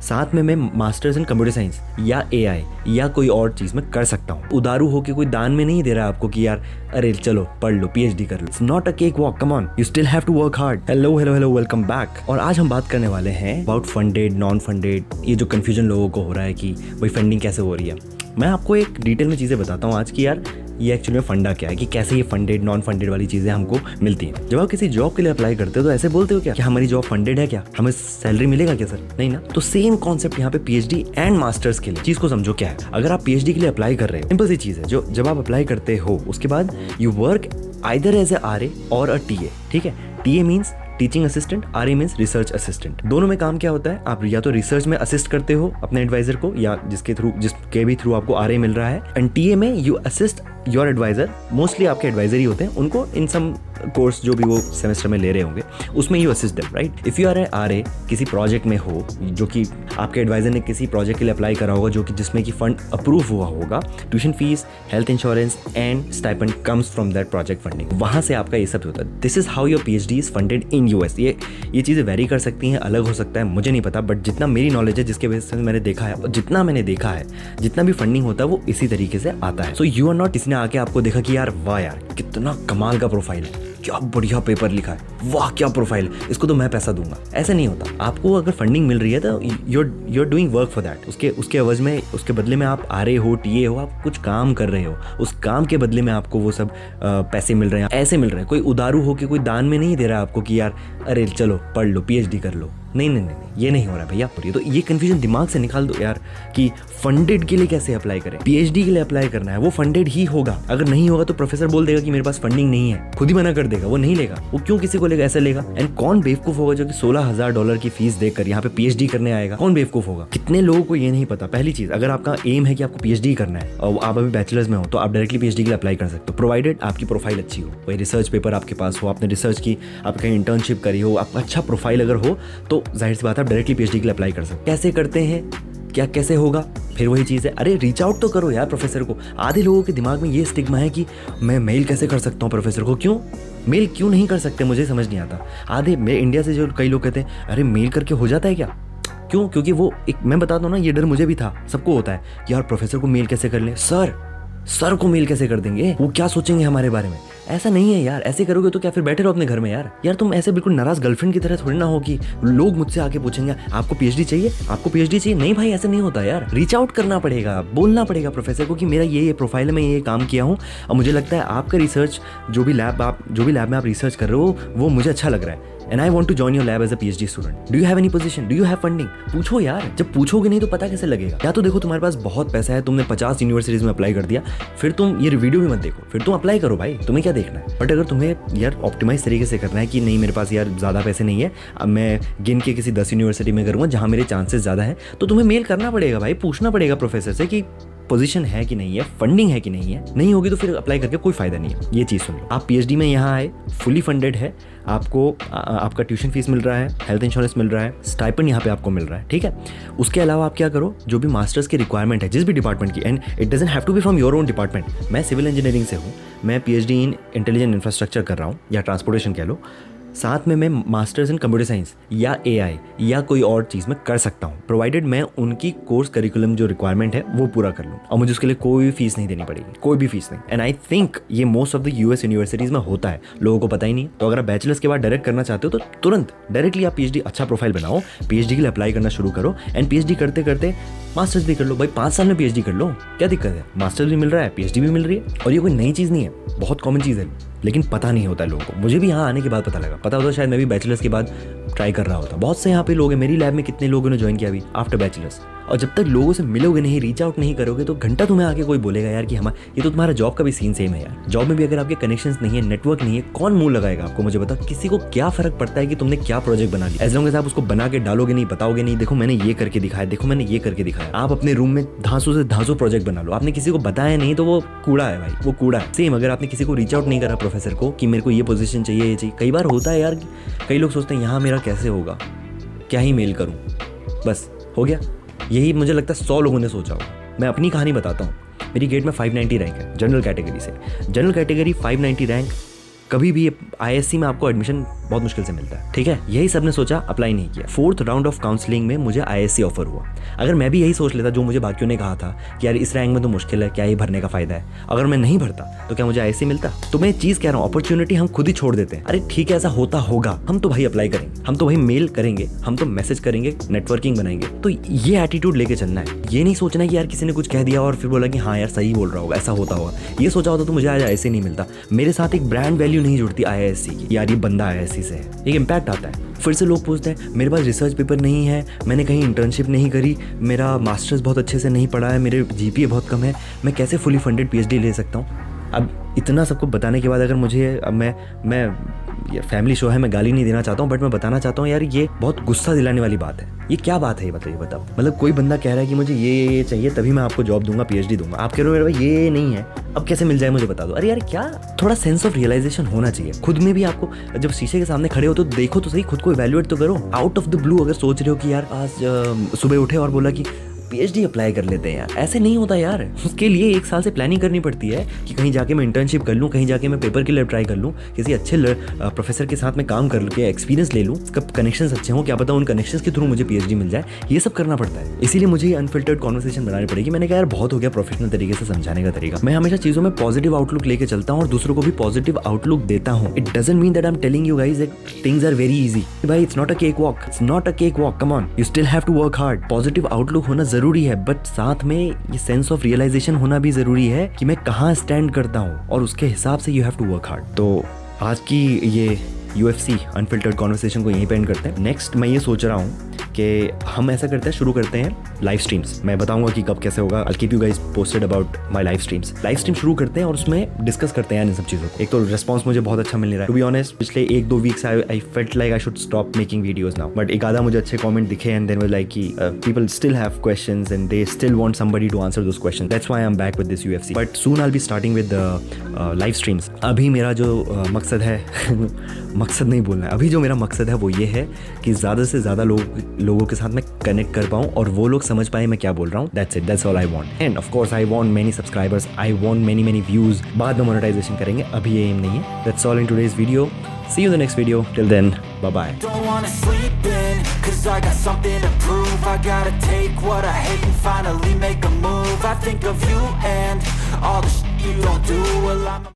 साथ में मैं मास्टर्स इन कंप्यूटर साइंस या एआई या कोई और चीज में कर सकता हूँ। उदारू होके कोई दान में नहीं दे रहा आपको कि यार अरे चलो पढ़ लो, पीएचडी कर लो। It's not a cake walk, come on, you still have to work hard. Hello hello hello, welcome back. और आज हम बात करने वाले हैं अबाउट फंडेड, नॉन फंडेड, ये जो कंफ्यूजन लोगों को हो रहा है कि भाई फंडिंग कैसे हो रही है। मैं आपको एक डिटेल में चीज़ें बताता हूँ आज कि यार ये एक्चुअली में फंडा क्या है, कि कैसे ये फंडेड नॉन फंडेड वाली चीज़ें हमको मिलती हैं। जब आप किसी जॉब के लिए अप्लाई करते हो तो ऐसे बोलते हो क्या कि हमारी जॉब फंडेड है, क्या हमें सैलरी मिलेगा क्या सर? नहीं ना। तो सेम कॉन्सेप्ट यहाँ पे पीएचडी एंड मास्टर्स के लिए। चीज़ को समझो क्या है। अगर आप पीएचडी के लिए अप्लाई कर रहे हो, सिंपल सी चीज़ है, जो जब आप अप्लाई करते हो उसके बाद you work either as a RA और अ टीए। ठीक है, TA means teaching assistant, RA means research assistant. दोनों में काम क्या होता है, आप या तो रिसर्च में असिस्ट करते हो अपने एडवाइजर को, या जिसके भी थ्रू आपको आरए मिल रहा है। एंड टीए में you assist your advisor, mostly आपके एडवाइजर ही होते हैं, उनको इन सम कोर्स जो भी वो सेमेस्टर में ले रहे होंगे उसमें you assist them, right. If you are a RA, किसी प्रोजेक्ट में हो जो कि आपके एडवाइजर ने किसी प्रोजेक्ट के लिए अप्लाई करा होगा, जो कि जिसमें कि फंड अप्रूव हुआ होगा, tuition fees, health insurance and stipend comes from that project funding, वहां से आपका ये सब होता है। This is how your PhD is funded in US. ये चीज़ें वेरी कर सकती हैं, अलग हो सकता है, मुझे नहीं पता, बट जितना मेरी नॉलेज है, जिसके बेसिस से मैंने देखा है, और जितना मैंने देखा है, जितना भी फंडिंग होता है वो इसी तरीके से आता है। सो यू आर नॉट, किसी ने आके आपको देखा कि यार वाह यार कितना कमाल का प्रोफाइल है, क्या बढ़िया पेपर लिखा है, वाह क्या प्रोफाइल है, इसको तो मैं पैसा दूंगा। ऐसा नहीं होता। आपको अगर फंडिंग मिल रही है तो you are doing work for that. उसके एवज में, उसके बदले में आप आरए हो, टीए हो, आप कुछ काम कर रहे हो, उस काम के बदले में आपको वो सब पैसे मिल रहे हैं, ऐसे मिल रहे हैं। कोई उदारू होके कोई दान में नहीं दे रहा आपको कि यार अरे चलो पढ़ लो, पीएचडी कर लो। नहीं नहीं नहीं, ये नहीं हो रहा है भैया। तो ये कंफ्यूजन दिमाग से निकाल दो यार कि फंडेड के लिए कैसे अप्लाई करें। पीएचडी के लिए अप्लाई करना है, वो फंडेड ही होगा। अगर नहीं होगा तो प्रोफेसर बोल देगा कि मेरे पास फंडिंग नहीं है, खुद ही मना कर देगा, वो नहीं लेगा। वो क्यों किसी को लेगा, ऐसे लेगा। एंड कौन बेवकूफ होगा जो कि $16,000 की फीस देकर यहाँ पे पीएचडी करने आएगा? कौन बेवकूफ होगा? कितने लोगों को ये नहीं पता। पहली चीज, अगर आपका एम है कि आपको पीएचडी करना है और आप अभी बैचलर्स में हो, तो आप डायरेक्टली पीएचडी के लिए अप्लाई कर सकते हो, प्रोवाइडेड आपकी प्रोफाइल अच्छी हो, कोई रिसर्च पेपर आपके पास हो, आपने रिसर्च की, आप कहीं इंटर्नशिप करी हो, आपका अच्छा प्रोफाइल अगर हो, तो जाहिर सी बात है आप डायरेक्टली पीएचडी के लिए अप्लाई कर सकते हो। कैसे करते हैं, क्या कैसे होगा? फिर वही चीज़ है, अरे रीच आउट तो करो यार प्रोफेसर को। आधे लोगों के दिमाग में ये स्टिग्मा है कि मैं मेल कैसे कर सकता हूँ प्रोफेसर को। क्यों मेल क्यों नहीं कर सकते, मुझे समझ नहीं आता। आधे मेरे इंडिया से जो कई लोग कहते हैं अरे मेल करके हो जाता है क्या? क्यों? क्योंकि वो एक, मैं बताता हूँ ना, ये डर मुझे भी था, सबको होता है कि यार प्रोफेसर को मेल कैसे कर लें, सर को मेल कैसे कर देंगे, वो क्या सोचेंगे हमारे बारे में। ऐसा नहीं है यार, ऐसे करोगे तो क्या फिर बैठे रहो अपने घर में यार तुम ऐसे बिल्कुल नाराज गर्लफ्रेंड की तरह थोड़ी ना हो कि लोग मुझसे आके पूछेंगे आपको पीएचडी चाहिए, आपको पीएचडी चाहिए। नहीं भाई, ऐसे नहीं होता यार। रीच आउट करना पड़ेगा, बोलना पड़ेगा प्रोफेसर को कि मेरा ये प्रोफाइल में ये काम किया हूँ और मुझे लगता है आपका रिसर्च जो भी लैब में आप रिसर्च कर रहे हो वो मुझे अच्छा लग रहा है, and I want to join your lab as a PhD student. Do you have any position, do you have funding? पूछो यार। जब पूछोगे नहीं तो पता कैसे लगेगा? या तो देखो तुम्हारे पास बहुत पैसा है, तुमने 50 यूनिवर्सिटीज में अप्लाई कर दिया, फिर तुम ये वीडियो भी मत देखो, फिर तुम अप्लाई करो भाई, तुम्हें क्या देखना है। बट अगर तुम्हें यार ऑप्टिमाइज तरीके से करना है कि नहीं मेरे पास यार ज़्यादा पैसे नहीं है, अब मैं गिन के किसी 10 यूनिवर्सिटी में करूँगा जहाँ मेरे चांसेस ज़्यादा है, तो तुम्हें मेल करना पड़ेगा भाई, पूछना पड़ेगा प्रोफेसर से कि पोजीशन है कि नहीं है, फंडिंग है कि नहीं है। नहीं होगी तो फिर अप्लाई करके कोई फायदा नहीं है। ये चीज़ सुन लो, आप पीएचडी में यहाँ आए, फुली फंडेड है, आपको आपका ट्यूशन फीस मिल रहा है, हेल्थ इंश्योरेंस मिल रहा है, स्टाइपेंड यहाँ पे आपको मिल रहा है, ठीक है। उसके अलावा आप क्या करो, जो भी मास्टर्स की रिक्वायरमेंट है जिस भी डिपार्टमेंट की, and it doesn't have to be from your own department. मैं सिविल इंजीनियरिंग से हूँ, मैं पीएचडी इन इंटेलिजेंट इंफ्रास्ट्रक्चर कर रहा हूँ, या ट्रांसपोर्टेशन कह लो। साथ में मैं मास्टर्स इन कंप्यूटर साइंस या एआई या कोई और चीज़ में कर सकता हूँ, प्रोवाइडेड मैं उनकी कोर्स करिकुलम जो रिक्वायरमेंट है वो पूरा कर लूँ, और मुझे उसके लिए कोई भी फीस नहीं देनी पड़ेगी, कोई भी फीस नहीं। एंड आई थिंक ये most of the US universities में होता है, लोगों को पता ही नहीं है। तो अगर आप बैचलर्स के बाद डायरेक्ट करना चाहते हो तो तुरंत डायरेक्टली आप पीएचडी, अच्छा प्रोफाइल बनाओ, पीएचडी के लिए अप्लाई करना शुरू करो, एंड पीएचडी करते करते मास्टर्स भी कर लो भाई। 5 साल में पीएचडी कर लो, क्या दिक्कत है? मास्टर्स भी मिल रहा है, पीएचडी भी मिल रही है, और ये कोई नई चीज़ नहीं है, बहुत कॉमन चीज़ है, लेकिन पता नहीं होता है लोगों को। मुझे भी यहाँ आने के बाद पता लगा, पता होता शायद मैं भी बैचलर्स के बाद ट्राई कर रहा होता। बहुत से यहाँ पे लोग हैं, मेरी लैब में कितने लोगों ने ज्वाइन किया अभी आफ्टर बैचलर्स। और जब तक लोगों से मिलोगे नहीं, रीच आउट नहीं करोगे, तो घंटा तुम्हें आके कोई बोलेगा यार कि ये तो तुम्हारा जॉब का भी सीन सेम है यार। जॉब में भी अगर आपके कनेक्शंस नहीं है, नेटवर्क नहीं है, कौन मुंह लगाएगा आपको? मुझे बताओ, किसी को क्या फर्क पड़ता है कि तुमने क्या प्रोजेक्ट बना लिया? एज लॉन्ग एज आप उसको बना के डालोगे नहीं, बताओगे नहीं, देखो मैंने ये करके दिखाया, देखो मैंने ये करके दिखाया। आप अपने रूम में धांसू से धांसू प्रोजेक्ट बना लो, आपने किसी को बताया नहीं तो वो कूड़ा है भाई, वो कूड़ा है। सेम अगर आपने किसी को रीच आउट नहीं करा प्रोफेसर को कि मेरे को ये पोजीशन चाहिए, ये चाहिए। कई बार होता है यार, कई लोग सोचते हैं यहाँ मेरा कैसे होगा, क्या ही मेल करूँ, बस हो गया। यही मुझे लगता है 100 लोगों ने सोचा होगा। मैं अपनी कहानी बताता हूँ। मेरी गेट में 590 रैंक है जनरल कैटेगरी से। जनरल कैटेगरी 590 रैंक, कभी भी आईएससी में आपको एडमिशन बहुत मुश्किल से मिलता है, ठीक है। यही सब ने सोचा, अप्लाई नहीं किया। 4th राउंड ऑफ काउंसलिंग में मुझे IISc ऑफर हुआ। अगर मैं भी यही सोच लेता जो मुझे बाकियों ने कहा था कि यार इस रैंक में तो मुश्किल है, क्या ये भरने का फायदा है, अगर मैं नहीं भरता तो क्या मुझे IISc मिलता? तो मैं चीज कह रहा हूँ, अपॉर्चुनिटी हम खुद ही छोड़ देते हैं। अरे ठीक है, ऐसा होता होगा, हम तो भाई अप्लाई करेंगे, हम तो भाई मेल करेंगे, हम तो मैसेज करेंगे, नेटवर्किंग बनाएंगे। तो ये एटीट्यूड लेके चलना है। ये नहीं सोचना कि यार किसी ने कुछ कह दिया और फिर बोला कि हाँ यार सही बोल रहा होगा, ऐसा होता होगा। ये सोचा होता तो मुझे आज IISc नहीं मिलता। मेरे साथ एक ब्रांड वैल्यू नहीं जुड़ती IISc की, यार ये बंदा IISc से है, एक इम्पैक्ट आता है। फिर से लोग पूछते हैं मेरे पास रिसर्च पेपर नहीं है, मैंने कहीं इंटर्नशिप नहीं करी, मेरा मास्टर्स बहुत अच्छे से नहीं पढ़ा है, मेरे GPA बहुत कम है, मैं कैसे फुली फंडेड PhD ले सकता हूँ? अब इतना सबको बताने के बाद अगर मुझे, अब मैं ये फैमिली शो है, मैं गाली नहीं देना चाहता हूँ, बट मैं बताना चाहता हूँ यार ये बहुत गुस्सा दिलाने वाली बात है। ये क्या बात है ये बताइए, बताओ। मतलब कोई बंदा कह रहा है कि मुझे ये चाहिए तभी मैं आपको जॉब दूंगा, PhD दूंगा, आप कह रहे हो मेरे भाई ये नहीं है, अब कैसे मिल जाए मुझे बता दो। अरे यार क्या, थोड़ा सेंस ऑफ रियलाइजेशन होना चाहिए खुद में भी। आपको जब शीशे के सामने खड़े हो तो देखो तो सही, खुद को इवैल्यूएट तो करो। आउट ऑफ द ब्लू अगर सोच रहे हो कि यार आज सुबह उठे और बोला कि PhD अप्लाई कर लेते हैं यार, ऐसे नहीं होता यार। उसके लिए 1 साल से प्लानिंग करनी पड़ती है कि कहीं जाके मैं इंटर्नशिप कर लूँ, कहीं जाके मैं पेपर के लिए ट्राई कर लूँ, किसी अच्छे प्रोफेसर के साथ मैं काम कर के एक्सपीरियंस ले लूँ, कब कनेक्शंस अच्छे हों, क्या पता उन कनेक्शंस के थ्रू मुझे PhD मिल जाए। ये सब करना पड़ता है, इसीलिए मुझे ये अनफिल्टर्ड कॉन्वर्सेशन बनानी पड़ेगी। मैंने कहा यार बहुत हो गया प्रोफेशनल तरीके से समझाने का तरीका। मैं हमेशा चीज़ों में पॉजिटिव आउटलुक लेके चलता हूँ और दूसरों को भी पॉजिटिव आउटलुक देता हूँ। It doesn't mean that I am telling you guys that things are very easy. भाई it's not a cake walk, it's not a cake walk, come on, you still have to work hard. Positive outlook होना जरूरी है, but साथ में ये sense of realisation होना भी जरूरी है कि मैं कहाँ स्टैंड करता हूँ, और उसके हिसाब से you have to work hard. तो आज की ये UFC अनफिल्टर्ड कॉन्वर्सेशन को यहीं पे एंड करते हैं। नेक्स्ट मैं ये सोच रहा हूँ कि हम ऐसा करते हैं, शुरू करते हैं लाइव स्ट्रीम्स। मैं बताऊंगा कि कब कैसे होगा। I keep you guys posted about my live streams. Live stream शुरू करते हैं और उसमें डिस्कस करते हैं इन सब चीज़ों को। एक तो रिस्पांस मुझे बहुत अच्छा मिल रहा है, टू बी ऑनेस्ट। पिछले 1-2 weeks I felt like I should stop making videos now, but एक आधा मुझे अच्छे कमेंट दिखे एंड देन वाज लाइक कि people still have questions and they still want somebody to answer those questions. That's why I am back with this UFC, but soon I will be starting with live streams. अभी मेरा जो मकसद है मकसद नहीं बोलना है, अभी जो मेरा मकसद है वो ये है कि ज़्यादा से ज़्यादा लोगों के साथ मैं कनेक्ट कर पाऊँ और वो लोग समझ पाए मैं क्या बोल रहा हूँ। That's it, that's all I want. End of course I want many subscribers, I want many views. बाद में मोनेटाइजेशन करेंगे, अभी ये एम नहीं है। That's all in today's video. See you in the next video. Till then, bye-bye. Don't wanna sleep in, 'cause I got something to prove. I gotta take what I hate and finally make a move. I think of you and all the shit you don't do. Well, I'm